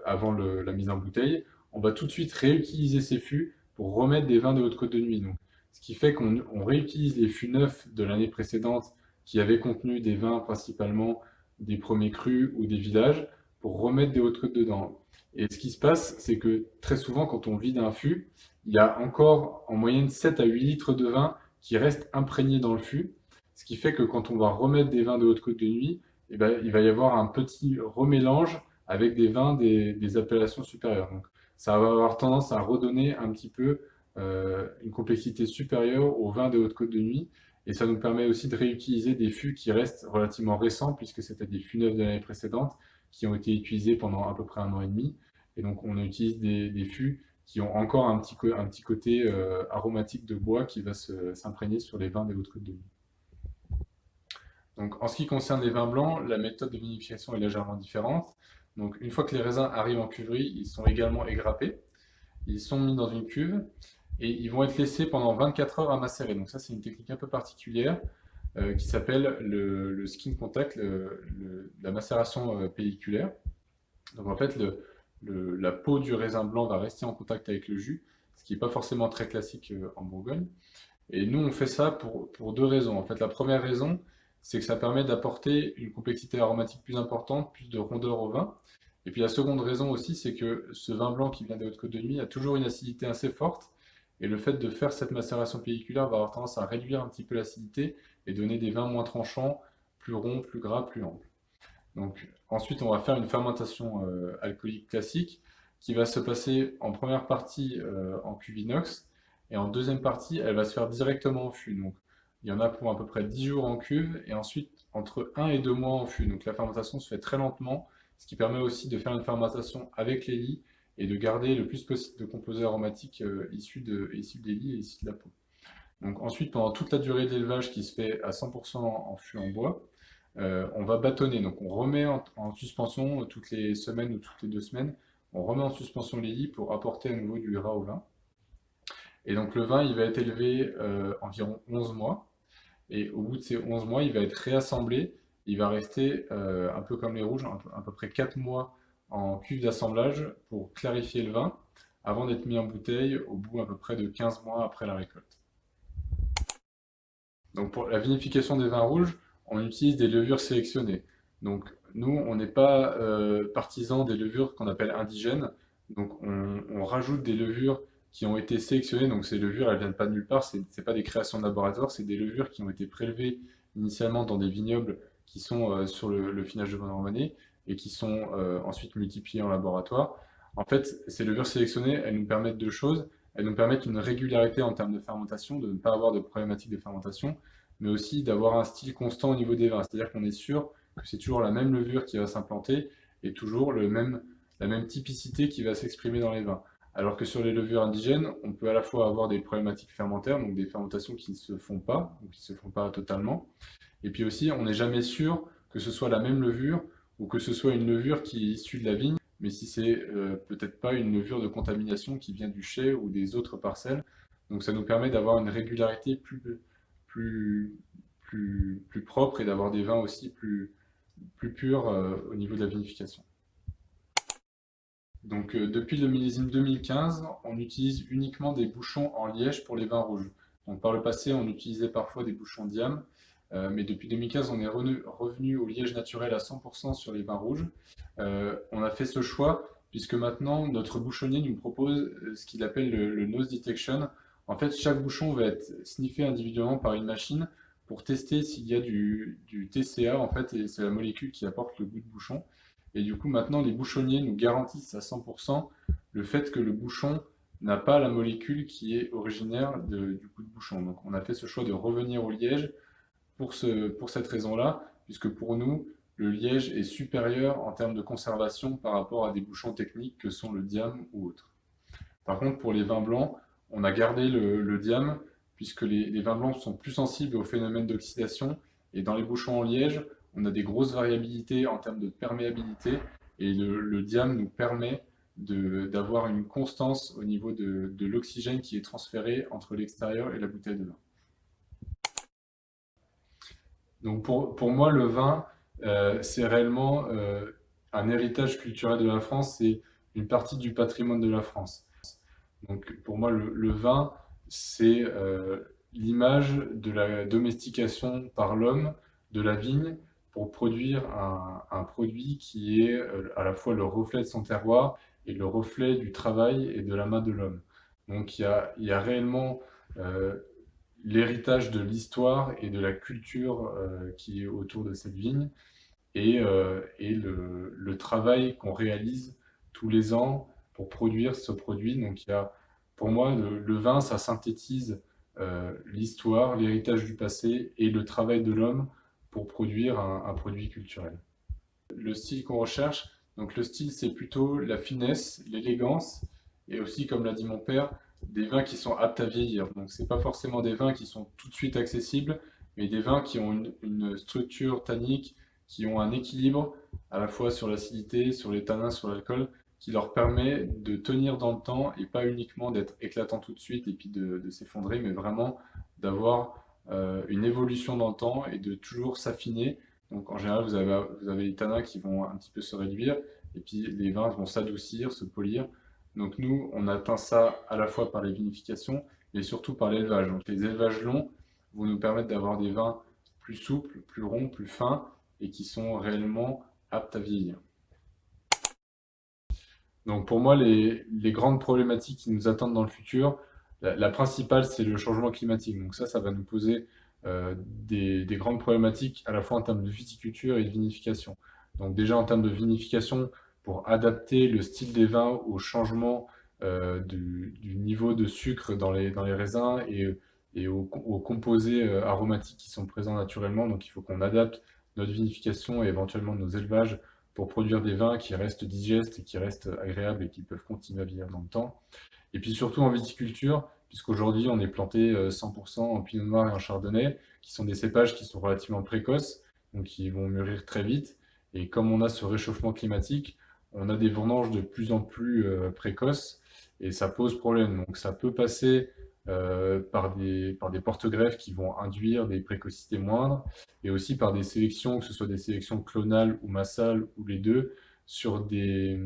avant la mise en bouteille, on va tout de suite réutiliser ces fûts pour remettre des vins de Haute-Côte de Nuits. Donc, ce qui fait qu'on réutilise les fûts neufs de l'année précédente qui avaient contenu des vins principalement des premiers crus ou des villages pour remettre des Haute-Côte dedans. Et ce qui se passe, c'est que très souvent, quand on vide un fût, il y a encore en moyenne 7 à 8 litres de vin qui restent imprégnés dans le fût, ce qui fait que quand on va remettre des vins de Haute-Côte de Nuits, eh ben, il va y avoir un petit remélange avec des vins des appellations supérieures. Donc, ça va avoir tendance à redonner un petit peu une complexité supérieure aux vins de Haute-Côte de Nuits, et ça nous permet aussi de réutiliser des fûts qui restent relativement récents, puisque c'était des fûts neufs de l'année précédente, qui ont été utilisés pendant à peu près 1 an et demi. Et donc on utilise des fûts qui ont encore un petit côté aromatique de bois qui va s'imprégner sur les vins des Hautes-Côtes de Nuits. Donc en ce qui concerne les vins blancs, la méthode de vinification est légèrement différente. Donc une fois que les raisins arrivent en cuverie, ils sont également égrappés. Ils sont mis dans une cuve et ils vont être laissés pendant 24 heures à macérer. Donc ça, c'est une technique un peu particulière qui s'appelle le skin contact, la macération pelliculaire. Donc en fait, la peau du raisin blanc va rester en contact avec le jus, ce qui n'est pas forcément très classique en Bourgogne. Et nous, on fait ça pour deux raisons. En fait, la première raison, c'est que ça permet d'apporter une complexité aromatique plus importante, plus de rondeur au vin. Et puis la seconde raison aussi, c'est que ce vin blanc qui vient des Hautes-Côtes de Nuits a toujours une acidité assez forte. Et le fait de faire cette macération pelliculaire va avoir tendance à réduire un petit peu l'acidité et donner des vins moins tranchants, plus ronds, plus gras, plus amples. Donc ensuite, on va faire une fermentation alcoolique classique qui va se passer en première partie en cuve inox et en deuxième partie, elle va se faire directement en fût. Donc il y en a pour à peu près 10 jours en cuve et ensuite entre 1 et 2 mois en fût. Donc la fermentation se fait très lentement, ce qui permet aussi de faire une fermentation avec les lies et de garder le plus possible de composés aromatiques issus des lies et issus de la peau. Donc ensuite, pendant toute la durée de l'élevage qui se fait à 100% en fût en bois, on va bâtonner. Donc on remet en suspension toutes les semaines ou toutes les 2 semaines, on remet en suspension les lies pour apporter à nouveau du gras au vin. Et donc le vin, il va être élevé environ 11 mois. Et au bout de ces 11 mois, il va être réassemblé. Il va rester un peu comme les rouges, à peu près 4 mois en cuve d'assemblage pour clarifier le vin avant d'être mis en bouteille au bout à peu près de 15 mois après la récolte. Donc pour la vinification des vins rouges, on utilise des levures sélectionnées. Donc nous, on n'est pas partisans des levures qu'on appelle indigènes. Donc on rajoute des levures qui ont été sélectionnées. Donc ces levures, elles viennent pas de nulle part. C'est pas des créations de laboratoire. C'est des levures qui ont été prélevées initialement dans des vignobles qui sont sur le finage de Bonne-Romanée et qui sont ensuite multipliées en laboratoire. En fait, ces levures sélectionnées, elles nous permettent deux choses. Elles nous permettent une régularité en termes de fermentation, de ne pas avoir de problématiques de fermentation, mais aussi d'avoir un style constant au niveau des vins. C'est-à-dire qu'on est sûr que c'est toujours la même levure qui va s'implanter et toujours la même typicité qui va s'exprimer dans les vins. Alors que sur les levures indigènes, on peut à la fois avoir des problématiques fermentaires, donc des fermentations qui ne se font pas, ou qui ne se font pas totalement, et puis aussi, on n'est jamais sûr que ce soit la même levure ou que ce soit une levure qui est issue de la vigne, mais si c'est peut-être pas une levure de contamination qui vient du chai ou des autres parcelles. Donc ça nous permet d'avoir une régularité plus, plus propre et d'avoir des vins aussi plus purs au niveau de la vinification. Donc depuis le millésime 2015, on utilise uniquement des bouchons en liège pour les vins rouges. Donc par le passé, on utilisait parfois des bouchons diam, mais depuis 2015, on est revenu au liège naturel à 100% sur les vins rouges. On a fait ce choix puisque maintenant, notre bouchonnier nous propose ce qu'il appelle le nose detection. En fait, chaque bouchon va être sniffé individuellement par une machine pour tester s'il y a du TCA, en fait, et c'est la molécule qui apporte le goût de bouchon. Et du coup, maintenant, les bouchonniers nous garantissent à 100% le fait que le bouchon n'a pas la molécule qui est originaire du goût de bouchon. Donc, on a fait ce choix de revenir au liège pour cette raison-là, puisque pour nous, le liège est supérieur en termes de conservation par rapport à des bouchons techniques que sont le diam ou autres. Par contre, pour les vins blancs, on a gardé le diam, puisque les vins blancs sont plus sensibles au phénomène d'oxydation, et dans les bouchons en liège, on a des grosses variabilités en termes de perméabilité, et le diam nous permet d'avoir une constance au niveau de l'oxygène qui est transféré entre l'extérieur et la bouteille de vin. Donc pour moi, le vin, c'est réellement un héritage culturel de la France, c'est une partie du patrimoine de la France. Donc pour moi, le vin, c'est l'image de la domestication par l'homme de la vigne pour produire un produit qui est à la fois le reflet de son terroir et le reflet du travail et de la main de l'homme. Donc il y a réellement l'héritage de l'histoire et de la culture qui est autour de cette vigne et le travail qu'on réalise tous les ans pour produire ce produit. Donc pour moi, le vin, ça synthétise l'histoire, l'héritage du passé et le travail de l'homme pour produire un produit culturel. Le style qu'on recherche, donc le style, c'est plutôt la finesse, l'élégance et aussi, comme l'a dit mon père, des vins qui sont aptes à vieillir. Donc c'est pas forcément des vins qui sont tout de suite accessibles, mais des vins qui ont une structure tannique, qui ont un équilibre à la fois sur l'acidité, sur les tanins, sur l'alcool, qui leur permet de tenir dans le temps et pas uniquement d'être éclatant tout de suite et puis de s'effondrer, mais vraiment d'avoir une évolution dans le temps et de toujours s'affiner. Donc en général, vous avez les tanins qui vont un petit peu se réduire et puis les vins vont s'adoucir, se polir. Donc nous, on atteint ça à la fois par les vinifications, mais surtout par l'élevage. Donc les élevages longs vont nous permettre d'avoir des vins plus souples, plus ronds, plus fins, et qui sont réellement aptes à vieillir. Donc pour moi, les grandes problématiques qui nous attendent dans le futur, la principale, c'est le changement climatique. Donc ça va nous poser des grandes problématiques à la fois en termes de viticulture et de vinification. Donc déjà en termes de vinification, pour adapter le style des vins au changement du niveau de sucre dans les raisins et aux composés aromatiques qui sont présents naturellement. Donc il faut qu'on adapte notre vinification et éventuellement nos élevages pour produire des vins qui restent digestes et qui restent agréables et qui peuvent continuer à vieillir dans le temps. Et puis surtout en viticulture, puisqu'aujourd'hui on est planté 100% en pinot noir et en chardonnay, qui sont des cépages qui sont relativement précoces, donc qui vont mûrir très vite. Et comme on a ce réchauffement climatique, on a des vendanges de plus en plus précoces et ça pose problème. Donc ça peut passer par des porte-greffes qui vont induire des précocités moindres, et aussi par des sélections, que ce soit des sélections clonales ou massales, ou les deux, sur des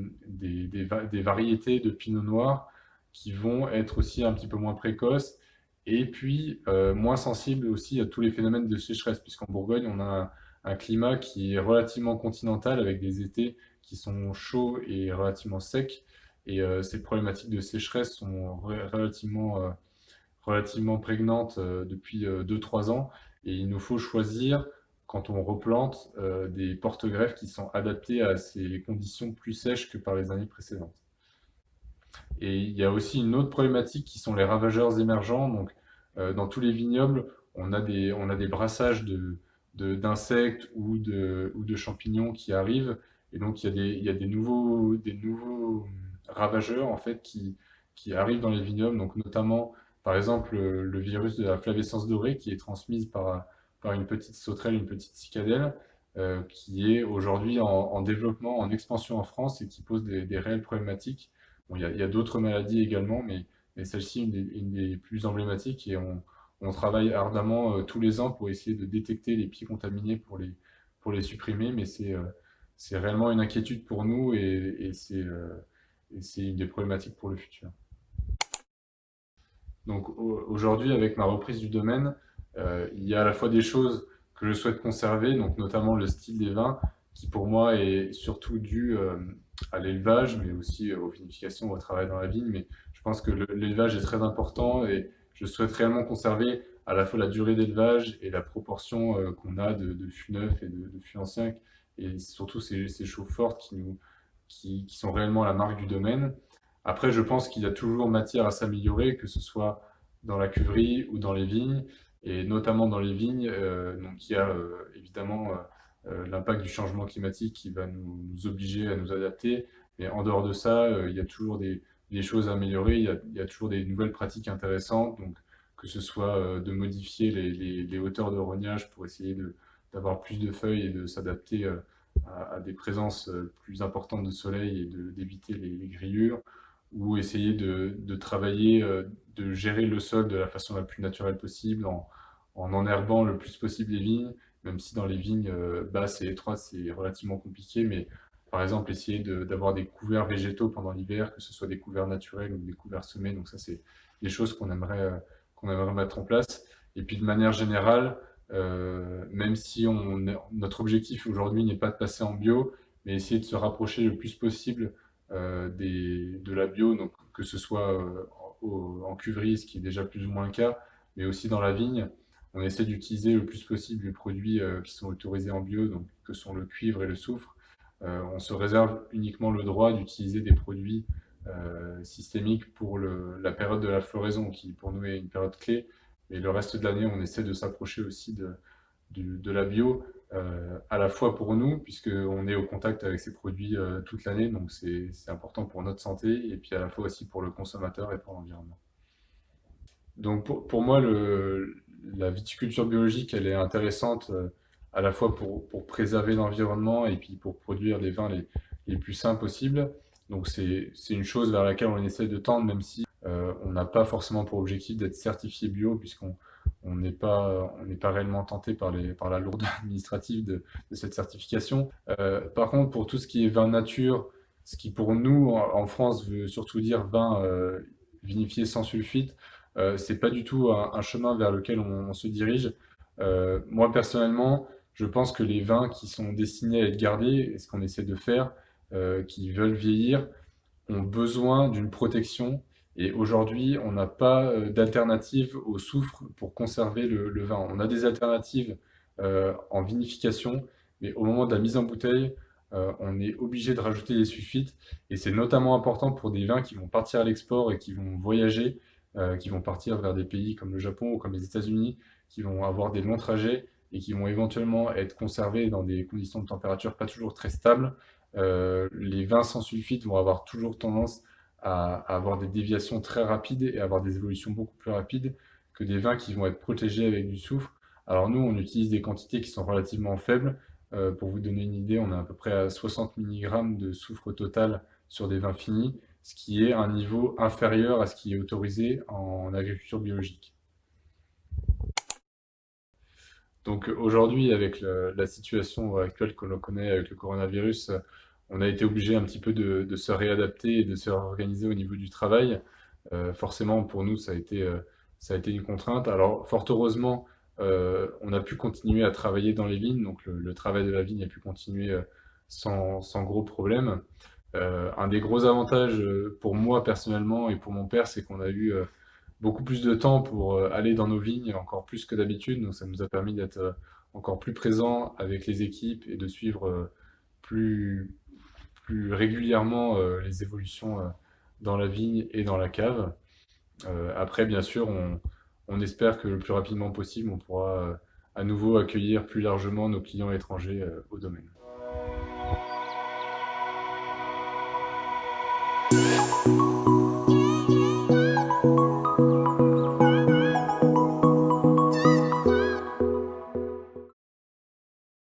variétés de pinot noir qui vont être aussi un petit peu moins précoces, et puis moins sensibles aussi à tous les phénomènes de sécheresse, puisqu'en Bourgogne, on a un climat qui est relativement continental, avec des étés qui sont chauds et relativement secs, et ces problématiques de sécheresse sont relativement prégnante depuis 2-3 ans, et il nous faut choisir, quand on replante, des porte-greffes qui sont adaptés à ces conditions plus sèches que par les années précédentes. Et il y a aussi une autre problématique qui sont les ravageurs émergents. Donc, dans tous les vignobles, on a des brassages d'insectes ou de champignons qui arrivent. Et donc, il y a des nouveaux ravageurs en fait, qui arrivent dans les vignobles. Donc, notamment, par exemple, le virus de la flavescence dorée qui est transmise par une petite sauterelle, une petite cicadelle, qui est aujourd'hui en développement, en expansion en France et qui pose des réelles problématiques. Bon, il y a d'autres maladies également, mais celle-ci est une des plus emblématiques, et on travaille ardemment tous les ans pour essayer de détecter les pieds contaminés pour les supprimer, mais c'est réellement une inquiétude pour nous, et c'est une des problématiques pour le futur. Donc aujourd'hui, avec ma reprise du domaine, il y a à la fois des choses que je souhaite conserver, donc notamment le style des vins, qui pour moi est surtout dû à l'élevage, mais aussi aux vinifications, au travail dans la vigne. Mais je pense que l'élevage est très important, et je souhaite réellement conserver à la fois la durée d'élevage et la proportion qu'on a de fûts neufs et de fûts anciens, et surtout ces chaux fortes qui sont réellement la marque du domaine. Après, je pense qu'il y a toujours matière à s'améliorer, que ce soit dans la cuverie ou dans les vignes, et notamment dans les vignes. Donc, il y a évidemment l'impact du changement climatique qui va nous obliger à nous adapter. Mais en dehors de ça, il y a toujours des choses à améliorer, il y a toujours des nouvelles pratiques intéressantes, donc que ce soit de modifier les hauteurs de rognage pour essayer d'avoir plus de feuilles et de s'adapter à des présences plus importantes de soleil et d'éviter les grillures, ou essayer de travailler, de gérer le sol de la façon la plus naturelle possible, en enherbant le plus possible les vignes, même si dans les vignes basses et étroites, c'est relativement compliqué. Mais par exemple, essayer d'avoir des couverts végétaux pendant l'hiver, que ce soit des couverts naturels ou des couverts semés. Donc ça, c'est des choses qu'on aimerait mettre en place. Et puis de manière générale, même si notre objectif aujourd'hui n'est pas de passer en bio, mais essayer de se rapprocher le plus possible de la bio, donc que ce soit en cuverie, ce qui est déjà plus ou moins le cas, mais aussi dans la vigne. On essaie d'utiliser le plus possible les produits qui sont autorisés en bio, donc que sont le cuivre et le soufre. On se réserve uniquement le droit d'utiliser des produits systémiques pour la période de la floraison, qui pour nous est une période clé. Mais le reste de l'année, on essaie de s'approcher aussi de la bio, à la fois pour nous, puisqu'on est au contact avec ces produits toute l'année, donc c'est important pour notre santé, et puis à la fois aussi pour le consommateur et pour l'environnement. Donc pour moi, la viticulture biologique, elle est intéressante à la fois pour préserver l'environnement et puis pour produire des vins les plus sains possibles. Donc c'est une chose vers laquelle on essaie de tendre, même si on n'a pas forcément pour objectif d'être certifié bio, puisqu'on n'est pas réellement tenté par la lourdeur administrative de cette certification. Par contre, pour tout ce qui est vin nature, ce qui pour nous en France veut surtout dire vin vinifié sans sulfite, c'est pas du tout un chemin vers lequel on se dirige. Moi personnellement, je pense que les vins qui sont destinés à être gardés, et ce qu'on essaie de faire, qui veulent vieillir, ont besoin d'une protection. Et aujourd'hui, on n'a pas d'alternative au soufre pour conserver le vin. On a des alternatives en vinification, mais au moment de la mise en bouteille, on est obligé de rajouter des sulfites. Et c'est notamment important pour des vins qui vont partir à l'export et qui vont voyager, qui vont partir vers des pays comme le Japon ou comme les États-Unis, qui vont avoir des longs trajets et qui vont éventuellement être conservés dans des conditions de température pas toujours très stables. Les vins sans sulfite vont avoir toujours tendance à avoir des déviations très rapides et à avoir des évolutions beaucoup plus rapides que des vins qui vont être protégés avec du soufre. Alors nous, on utilise des quantités qui sont relativement faibles. Pour vous donner une idée, on est à peu près à 60 mg de soufre total sur des vins finis, ce qui est un niveau inférieur à ce qui est autorisé en agriculture biologique. Donc aujourd'hui, avec la situation actuelle que l'on connaît avec le coronavirus, on a été obligé un petit peu de se réadapter et de se réorganiser au niveau du travail. Forcément, pour nous, ça a été une contrainte. Alors, fort heureusement, on a pu continuer à travailler dans les vignes, donc le travail de la vigne a pu continuer sans gros problème. Un des gros avantages pour moi personnellement et pour mon père, c'est qu'on a eu beaucoup plus de temps pour aller dans nos vignes, encore plus que d'habitude. Donc ça nous a permis d'être encore plus présents avec les équipes et de suivre plus, plus régulièrement les évolutions dans la vigne et dans la cave. Après, bien sûr, on espère que le plus rapidement possible, on pourra à nouveau accueillir plus largement nos clients étrangers au domaine.